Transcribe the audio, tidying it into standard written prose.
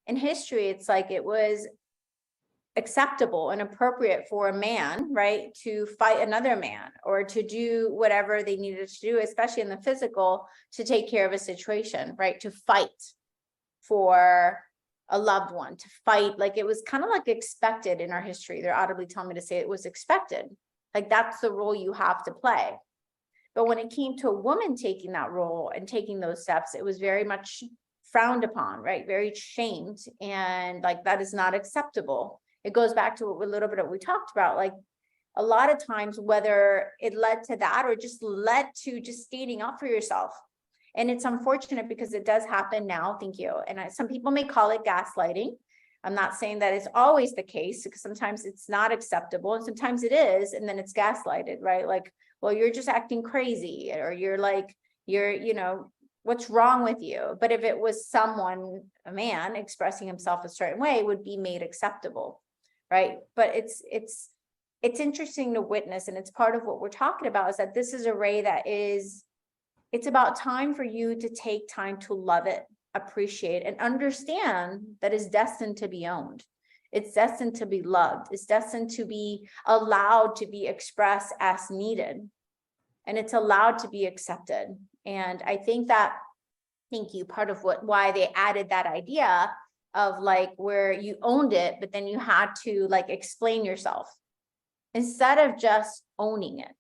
in history, it's like it was acceptable and appropriate for a man, right, to fight another man or to do whatever they needed to do, especially in the physical, to take care of a situation, right, to fight for a loved one, to fight. Like it was kind of like expected in our history. They're audibly telling me to say it was expected. Like that's the role you have to play. But when it came to a woman taking that role and taking those steps, it was very much frowned upon, right? Very shamed. And like, that is not acceptable. It goes back to a little bit of what we talked about, like a lot of times, whether it led to that or just led to just standing up for yourself. And it's unfortunate because it does happen now. Thank you. And some people may call it gaslighting. I'm not saying that it's always the case, because sometimes it's not acceptable and sometimes it is, and then it's gaslighted, right? Like, well, you're just acting crazy, or you're like, what's wrong with you? But if it was someone, a man expressing himself a certain way, it would be made acceptable, right? But it's interesting to witness, and it's part of what we're talking about, is that this is a ray that is, it's about time for you to take time to love it, appreciate, and understand that it's destined to be owned. It's destined to be loved. It's destined to be allowed to be expressed as needed. And it's allowed to be accepted. And I think that, thank you, part of why they added that idea of like where you owned it, but then you had to like explain yourself instead of just owning it.